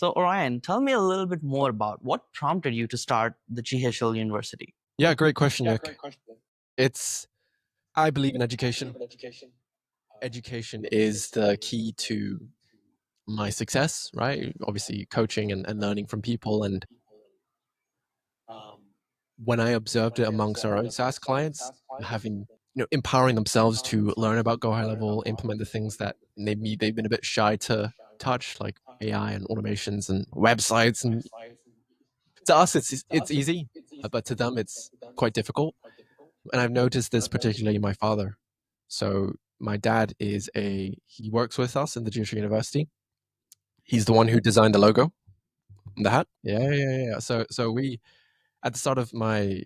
So Orion, tell me a little bit more about what prompted you to start the GHL University. Yeah, great question, Nick. I believe in education. Education is the key to my success, right? Obviously, coaching and learning from people. And when I observed it amongst our own SaaS clients, having empowering themselves to learn about GoHighLevel, implement the things that maybe they've been a bit shy to touch, like AI and automations and websites. And to us, it's easy, but to them, it's quite difficult. And I've noticed this particularly in my father. So my dad he works with us in the GHL University. He's the one who designed the logo on the hat. Yeah. So we, at the start of my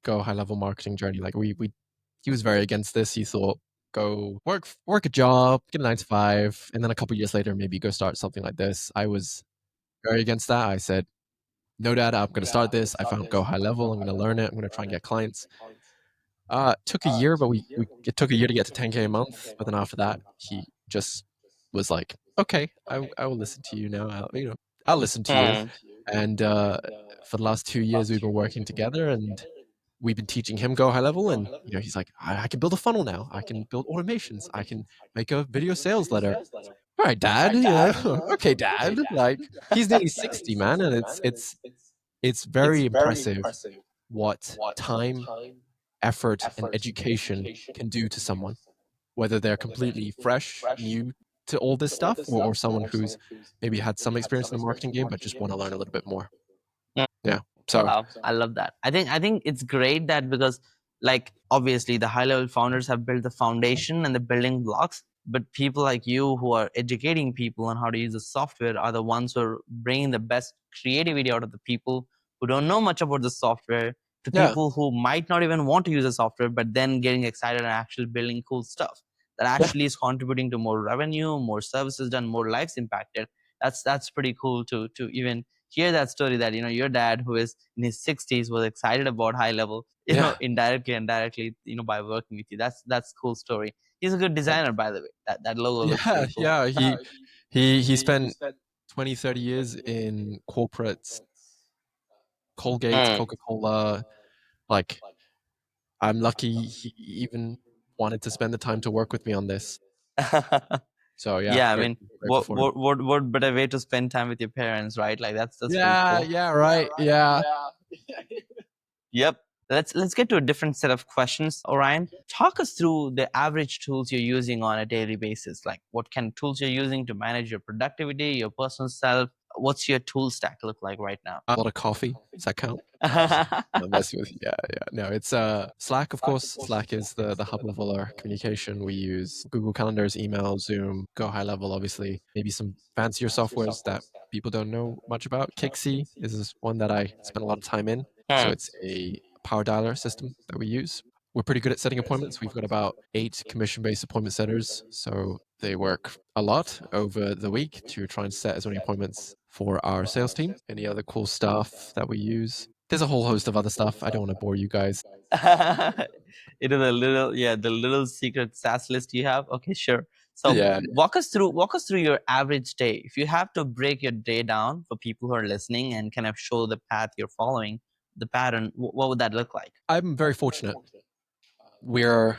GoHighLevel marketing journey, like he was very against this. He thought, go work a job, get a 9 to 5, and then a couple of years later, maybe go start something like this. I was very against that. I said, no, Dad, I'm going to start this. I found GoHighLevel. I'm going to learn it. I'm going to try and get clients. It took a year, but it took a year to get to 10K a month. But then after that, he just was like, okay, I will listen to you now. I'll listen to you. And for the last 2 years, we've been working together, and we've been teaching him GoHighLevel. And he's like, I can build a funnel now. I can build automations. I can make a video sales letter. All right, Dad. Okay, Dad. Like, he's nearly 60, man, and it's very impressive what time, effort, and education can do to someone, whether they're completely fresh, new to all this stuff, or someone who's maybe had some experience in the marketing game but just want to learn a little bit more. Yeah. So wow, I love that. I think it's great that because obviously the high level founders have built the foundation and the building blocks, but people like you who are educating people on how to use the software are the ones who are bringing the best creativity out of the people who don't know much about the software to people who might not even want to use the software, but then getting excited and actually building cool stuff that actually is contributing to more revenue, more services done, more lives impacted. That's pretty cool to even hear that story that your dad, who is in his 60s, was excited about high level, indirectly and directly, by working with you. That's cool story. He's a good designer, by the way. That logo looks pretty cool. Yeah. He spent 20, 30 years in corporates, Colgate, Coca-Cola. Like, I'm lucky he even wanted to spend the time to work with me on this. So yeah. I mean, what better way to spend time with your parents, right? Like that's pretty cool. Yeah, right. Yeah. Yep. Let's get to a different set of questions, Orion. Talk us through the average tools you're using on a daily basis. Like what kind of tools you're using to manage your productivity, your personal self. What's your tool stack look like right now? A lot of coffee. Does that count? I'm messing with you. Yeah. No, it's Slack, of course. Slack is the hub of all our communication. We use Google Calendars, email, Zoom, GoHighLevel, obviously. Maybe some fancier softwares that people don't know much about. Kixi is one that I spend a lot of time in. So it's a power dialer system that we use. We're pretty good at setting appointments. We've got about 8 commission-based appointment setters. So they work a lot over the week to try and set as many appointments for our sales team. Any other cool stuff that we use? There's a whole host of other stuff. I don't want to bore you guys. It is the little secret SaaS list you have. Okay, sure. So walk us through your average day. If you have to break your day down for people who are listening and kind of show the path you're following, the pattern, what would that look like? I'm very fortunate. We're,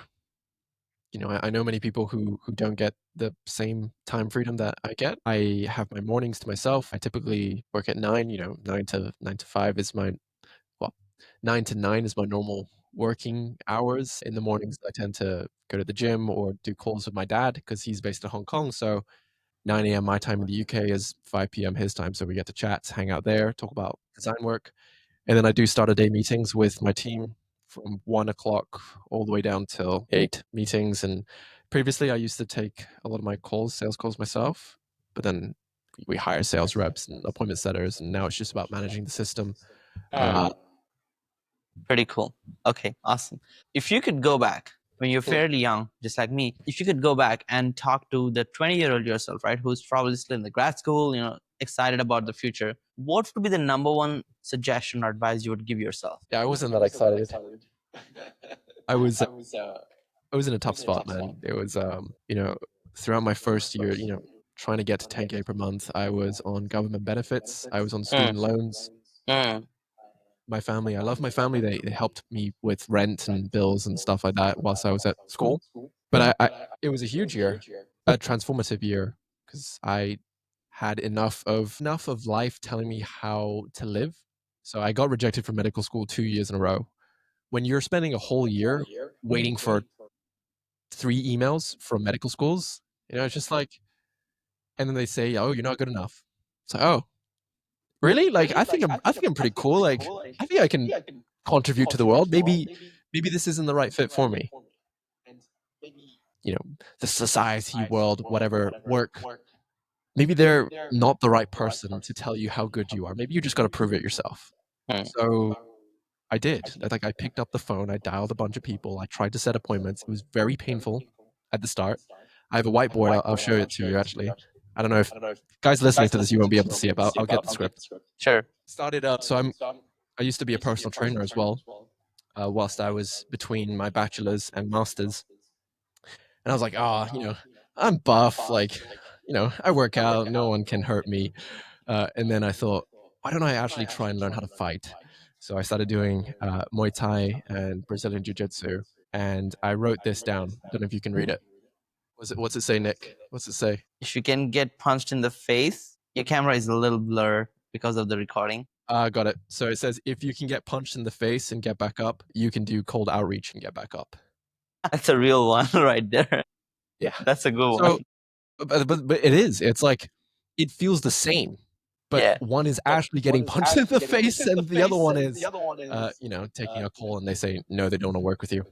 I know many people who don't get the same time freedom that I get. I have my mornings to myself. I typically work at 9, 9 to 5 is 9 to 9 is my normal working hours. In the mornings, I tend to go to the gym or do calls with my dad because he's based in Hong Kong. So 9 a.m. my time in the UK is 5 p.m. his time. So we get to chat, hang out there, talk about design work. And then I do start a day meetings with my team from 1 o'clock all the way down till 8 meetings. And previously I used to take a lot of my sales calls myself, but then we hire sales reps and appointment setters. And now it's just about managing the system. Pretty cool. Okay, awesome. If you could go back when you're fairly young, just like me, if you could go back and talk to the 20-year-old yourself, right, who's probably still in the grad school, excited about the future, what would be the number one suggestion or advice you would give yourself? Yeah, I wasn't that excited. I was in a tough spot, man. It was, throughout my first year, trying to get to 10K per month. I was on government benefits. I was on student Mm, loans. mm, My family, I love my family. They helped me with rent and bills and stuff like that whilst I was at school. But it was a huge year, a transformative year, because I had enough of life telling me how to live. So I got rejected from medical school 2 years in a row. When you're spending a whole year waiting for 3 emails from medical schools, it's just like, and then they say, "Oh, you're not good enough." It's like, "Oh, really? Like, I think I'm pretty cool. Like, I think I can contribute to the world. Maybe this isn't the right fit for me." The society, world, whatever work, maybe they're not the right person to tell you how good you are. Maybe you just got to prove it yourself. mm. So I did. Like, I picked up the phone, I dialed a bunch of people, I tried to set appointments. It was very painful at the start. I have a whiteboard. I'll show it to you actually. I don't know if guys listening to this, you won't be able to see it, but I'll get the script. Sure. Started up. So I used to be a personal trainer as well, whilst I was between my bachelor's and master's. And I was like, oh, I'm buff. Like, I work out. No one can hurt me. And then I thought, why don't I actually try and learn how to fight? So I started doing Muay Thai and Brazilian Jiu Jitsu. And I wrote this down. Don't know if you can read it. What's it say, Nick? What's it say? If you can get punched in the face, your camera is a little blur because of the recording. Got it. So it says, if you can get punched in the face and get back up, you can do cold outreach and get back up. That's a real one right there. Yeah. That's a good So, one. but it is. It's like, it feels the same. But Yeah. one is actually getting punched in the face, and the other one is, taking a call, and they say no, they don't want to work with you.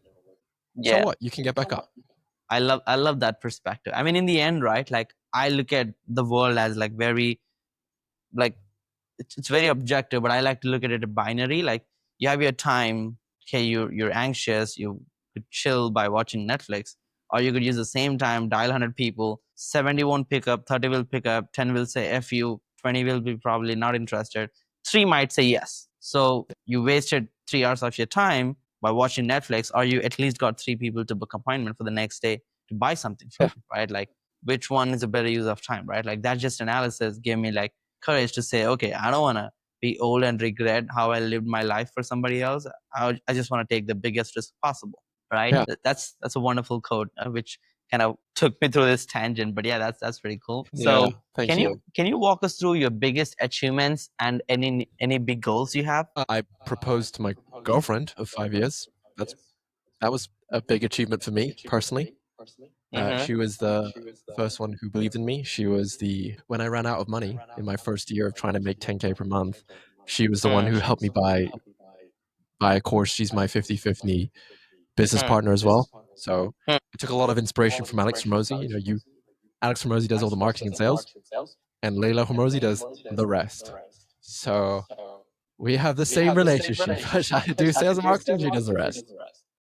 So Yeah. what? You can get back up. I love that perspective. I mean, in the end, right? Like, I look at the world as like very, like, it's very objective, but I like to look at it a binary. Like, you have your time. Okay, you're anxious. You could chill by watching Netflix, or you could use the same time, dial 100 people. 70 won't pick up, 30 will pick up, 10 will say F you, 20 will be probably not interested, 3 might say yes. So you wasted 3 hours of your time by watching Netflix, or you at least got 3 people to book appointment for the next day to buy something from you, right? Like, which one is a better use of time, right? Like, that just analysis gave me like courage to say, okay, I don't want to be old and regret how I lived my life for somebody else. I just want to take the biggest risk possible, right? Yeah. That's a wonderful quote, which kind of took me through this tangent. But yeah, that's pretty cool. Yeah, So thank can you walk us through your biggest achievements and any big goals you have? I proposed to my girlfriend of 5 years. That was a big achievement for me personally. Mhm. She was the first one who believed in me. She was when I ran out of money in my first year of trying to make 10K per month, she was the one who helped me buy a course. She's my 50/50 business Mm. partner as well. So Mm. I took a lot of inspiration from Alex Hormozi. Alex Hormozi does all the marketing and sales, and Layla Hormozi does the rest. So we have the same relationship. I do sales and marketing, she does the rest.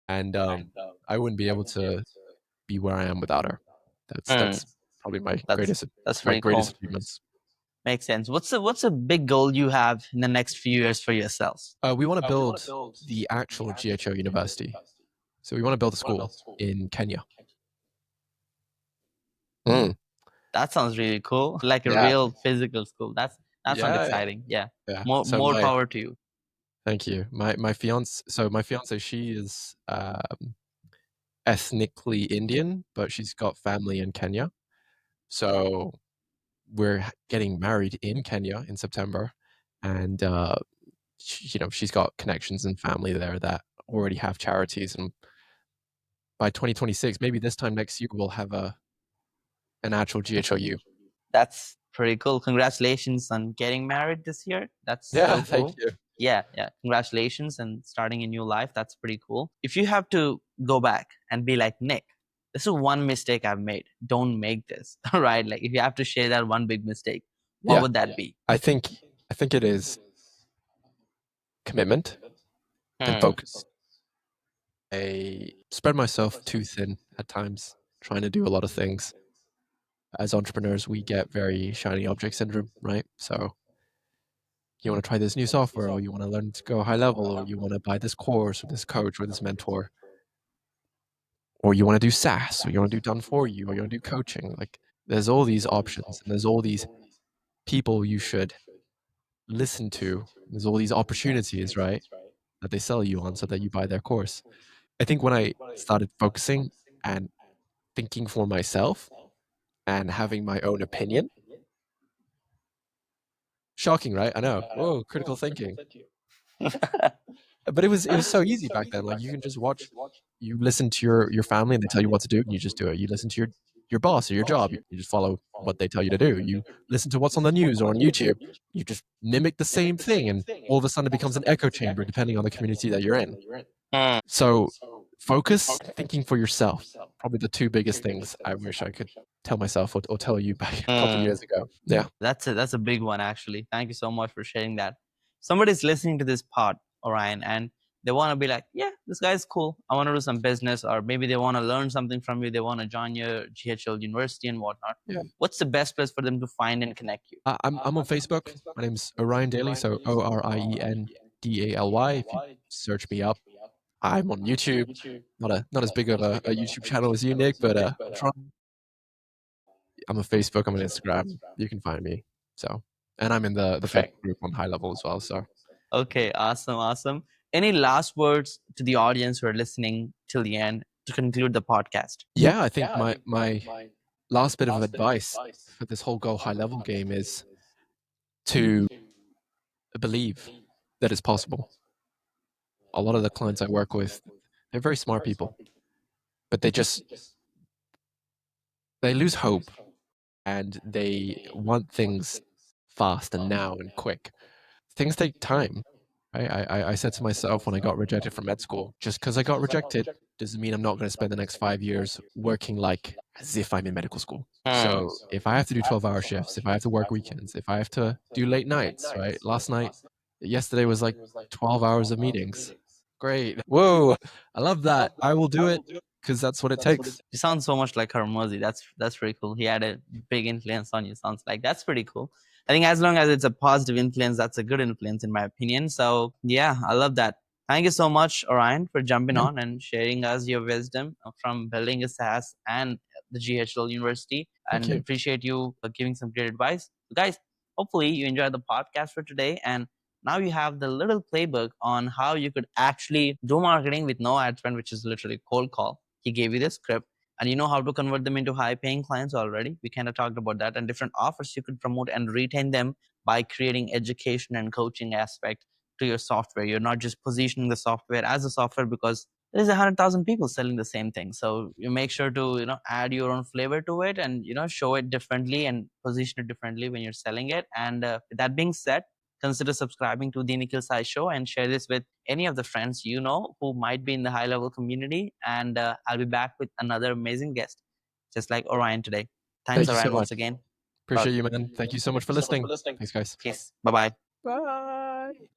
And I wouldn't be able to be where I am without her. That's probably my That's my pretty cool. greatest achievements. Makes sense. What's a big goal you have in the next few years for yourselves? We want to build the actual GHO university. So we want to build a school in Kenya. Mm. That sounds really cool. Like a Yeah. real physical school. That sounds Yeah. exciting. Yeah. Yeah. So More power to you. thank you. My fiance, she is ethnically Indian, but she's got family in Kenya. So we're getting married in Kenya in September, and she's got connections and family there that already have charities, and by 2026, maybe this time next year, we'll have an actual GHOU. That's pretty cool. Congratulations on getting married this year. That's Yeah, so cool. thank you. Yeah. Congratulations and starting a new life. That's pretty cool. If you have to go back and be like, Nick, this is one mistake I've made. Don't make this. Right? Like, if you have to share that one big mistake, what would that be? I think it is commitment and Hmm. focus. I spread myself too thin at times, trying to do a lot of things. As entrepreneurs, we get very shiny object syndrome, right? So you want to try this new software, or you want to learn to go high level, or you want to buy this course or this coach or this mentor, or you want to do SaaS, or you want to do done for you, or you want to do coaching. Like, There's all these options, and there's all these people you should listen to. There's all these opportunities, right, that they sell you on so that you buy their course. I think when I started focusing and thinking for myself and having my own opinion, shocking, right? I know. Whoa, critical thinking. But it was so easy back then. Like you can just watch, you listen to your family and they tell you what to do, and you just do it. You listen to your boss or your job, you just follow what they tell you to do. You listen to what's on the news or on YouTube, you just mimic the same thing, and all of a sudden it becomes an echo chamber depending on the community that you're in. So focus, thinking for yourself. Probably the two biggest things I wish I could tell myself or tell you back a couple years ago. Yeah. That's a big one actually. Thank you so much for sharing that. Somebody's listening to this pod, Orion, and they want to be like, yeah, this guy's cool. I want to do some business, or maybe they want to learn something from you. They want to join your GHL University and whatnot. Yeah. What's the best place for them to find and connect you? I'm on Facebook. My name's Orion Daly, so ORIENDALY. If you search me up, I'm on YouTube. Not as big of a YouTube channel as you, Nick, but I'm trying. I'm on Facebook. I'm on Instagram. You can find me. So, and I'm in the Facebook group on High Level as well. So, Okay, awesome. Any last words to the audience who are listening till the end to conclude the podcast? yeah, I think my last bit of advice for this whole Go High Level game is to believe that it's possible. A lot of the clients I work with, they're very smart people, but they lose hope and they want things fast and now and quick. Things take time. I said to myself when I got rejected from med school, just because I got rejected doesn't mean I'm not going to spend the next 5 years working like as if I'm in medical school. So if I have to do 12-hour shifts, if I have to work weekends, if I have to do late nights, right? Yesterday was like 12 hours of meetings. Great. Whoa, I love that. I will do it because that's what it takes. You sound so much like Hermosi. That's pretty cool. He had a big influence on you. Sounds like that's pretty cool. I think as long as it's a positive influence, that's a good influence in my opinion. So yeah, I love that. Thank you so much, Orion, for jumping Yeah. on and sharing us your wisdom from building a SaaS and the GHL University. Thank And you. appreciate you giving some great advice. So guys, hopefully you enjoyed the podcast for today. And now you have the little playbook on how you could actually do marketing with no ad spend, which is literally cold call. He gave you the script and you know how to convert them into high paying clients already. We kind of talked about that and different offers you could promote and retain them by creating education and coaching aspect to your software. You're not just positioning the software as a software because there's 100,000 people selling the same thing. So you make sure to, add your own flavor to it and, show it differently and position it differently when you're selling it. And with that being said, consider subscribing to the Nikhil Sai Show and share this with any of the friends you know who might be in the high level community. And I'll be back with another amazing guest, just like Orion today. Thanks, Thank you so Orion, much. once again. Appreciate you, man. Thank you so much for listening. Thanks, guys. Peace. Bye bye. Bye.